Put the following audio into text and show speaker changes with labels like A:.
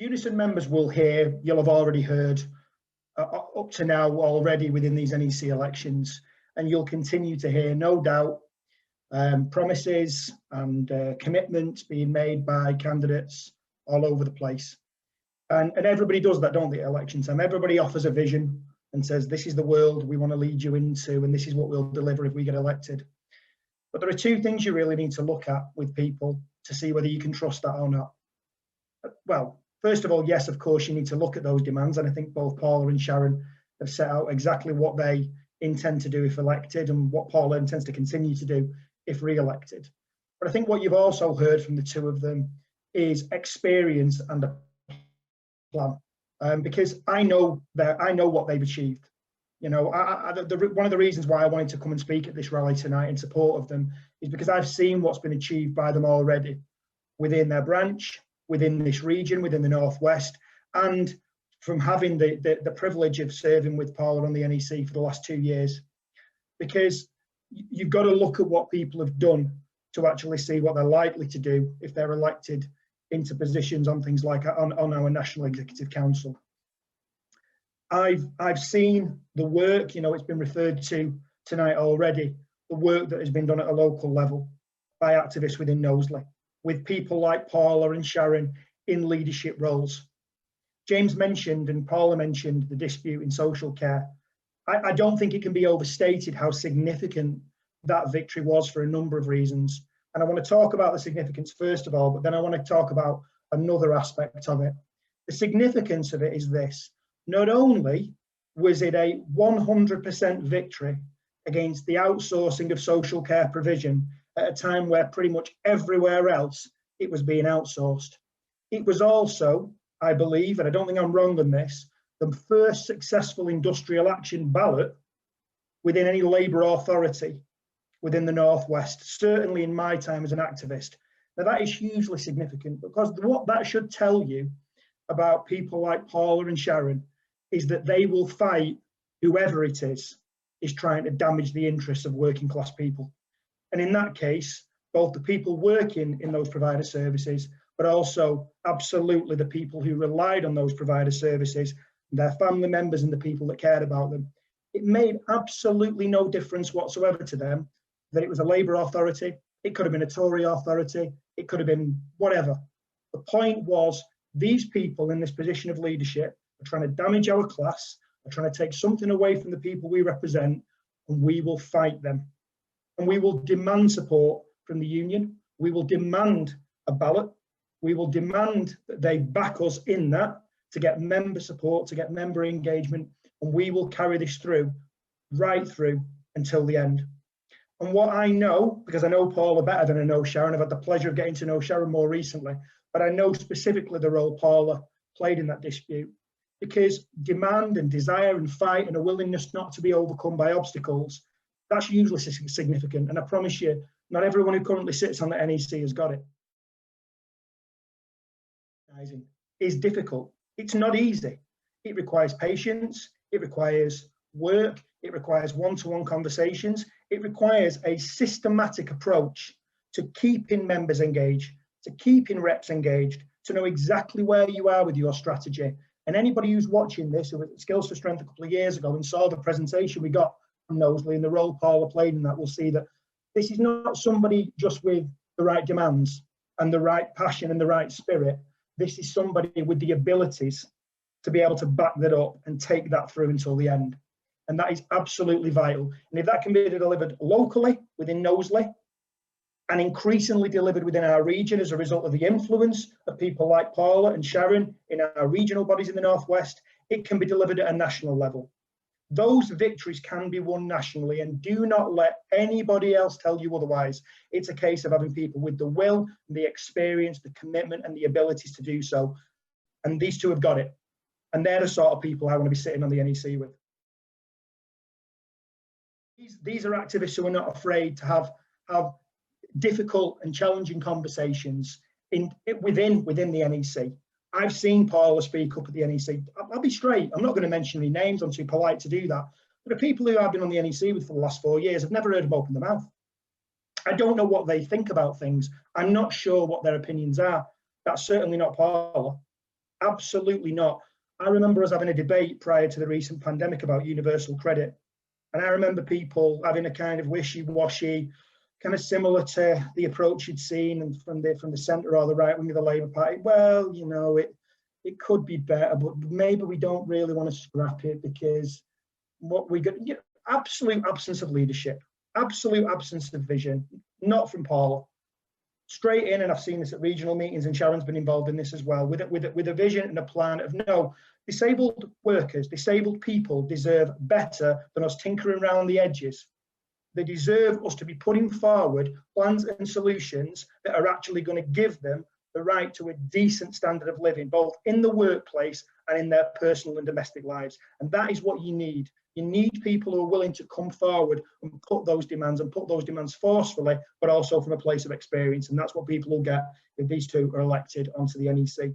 A: UNISON members will hear, you'll have already heard up to now already within these NEC elections, and you'll continue to hear, no doubt, promises and commitments being made by candidates all over the place. And everybody does that, don't they, at election time? Everybody offers a vision and says, this is the world we want to lead you into, and this is what we'll deliver if we get elected. But there are two things you really need to look at with people to see whether you can trust that or not. Well, first of all, yes, of course, you need to look at those demands. And I think both Paula and Sharon have set out exactly what they intend to do if elected and what Paula intends to continue to do if re-elected. But I think what you've also heard from the two of them is experience and a plan. Because I know what they've achieved. You know, one of the reasons why I wanted to come and speak at this rally tonight in support of them is because I've seen what's been achieved by them already within their branch, within this region, within the Northwest, and from having the privilege of serving with Paula on the NEC for the last 2 years. Because you've got to look at what people have done to actually see what they're likely to do if they're elected into positions on things like on our National Executive Council. I've seen the work, you know, it's been referred to tonight already, the work that has been done at a local level by activists within Knowsley, with people like Paula and Sharon in leadership roles. James mentioned and Paula mentioned the dispute in social care. I don't think it can be overstated how significant that victory was for a number of reasons. And I want to talk about the significance first of all, but then I want to talk about another aspect of it. The significance of it is this. Not only was it a 100% victory against the outsourcing of social care provision at a time where pretty much everywhere else it was being outsourced. It was also, I believe, and I don't think I'm wrong on this, the first successful industrial action ballot within any Labour authority within the Northwest, certainly in my time as an activist. Now that is hugely significant because what that should tell you about people like Paula and Sharon is that they will fight whoever it is trying to damage the interests of working class people. And in that case, both the people working in those provider services, but also absolutely the people who relied on those provider services, their family members and the people that cared about them. It made absolutely no difference whatsoever to them that it was a Labour authority, it could have been a Tory authority, it could have been whatever. The point was these people in this position of leadership are trying to damage our class, are trying to take something away from the people we represent, and we will fight them. And we will demand support from the union. We will demand a ballot. We will demand that they back us in that to get member support, to get member engagement, and we will carry this through, right through until the end. And what I know, because I know Paula better than I know Sharon, I've had the pleasure of getting to know Sharon more recently, but I know specifically the role Paula played in that dispute, because demand and desire and fight and a willingness not to be overcome by obstacles, that's usually significant. And I promise you, not everyone who currently sits on the NEC has got it. It's difficult. It's not easy. It requires patience. It requires work. It requires one-to-one conversations. It requires a systematic approach to keeping members engaged, to keeping reps engaged, to know exactly where you are with your strategy. And anybody who's watching this, who was at Skills for Strength a couple of years ago and saw the presentation we got from Knowsley and the role Paula played in that, will see that this is not somebody just with the right demands and the right passion and the right spirit. This is somebody with the abilities to be able to back that up and take that through until the end. And that is absolutely vital. And if that can be delivered locally within Knowsley and increasingly delivered within our region as a result of the influence of people like Paula and Sharon in our regional bodies in the Northwest, it can be delivered at a national level. Those victories can be won nationally, and do not let anybody else tell you otherwise. It's a case of having people with the will, the experience, the commitment and the abilities to do so. And these two have got it. And they're the sort of people I want to be sitting on the NEC with. These are activists who are not afraid to have difficult and challenging conversations within the NEC. I've seen Paula speak up at the NEC. I'll be straight. I'm not going to mention any names. I'm too polite to do that. But the people who I've been on the NEC with for the last 4 years, I've never heard them open their mouth. I don't know what they think about things. I'm not sure what their opinions are. That's certainly not Paula. Absolutely not. I remember us having a debate prior to the recent pandemic about universal credit. And I remember people having a kind of wishy-washy, kind of similar to the approach you'd seen and from the centre or the right wing of the Labour Party. Well, you know, it could be better, but maybe we don't really want to scrap it because what we got, you know, absolute absence of leadership, absolute absence of vision, not from Paula. Straight in, and I've seen this at regional meetings, and Sharon's been involved in this as well, with a vision and a plan of, no, disabled workers, disabled people deserve better than us tinkering around the edges. They deserve us to be putting forward plans and solutions that are actually going to give them the right to a decent standard of living, both in the workplace and in their personal and domestic lives. And that is what you need. You need people who are willing to come forward and put those demands forcefully, but also from a place of experience. And that's what people will get if these two are elected onto the NEC.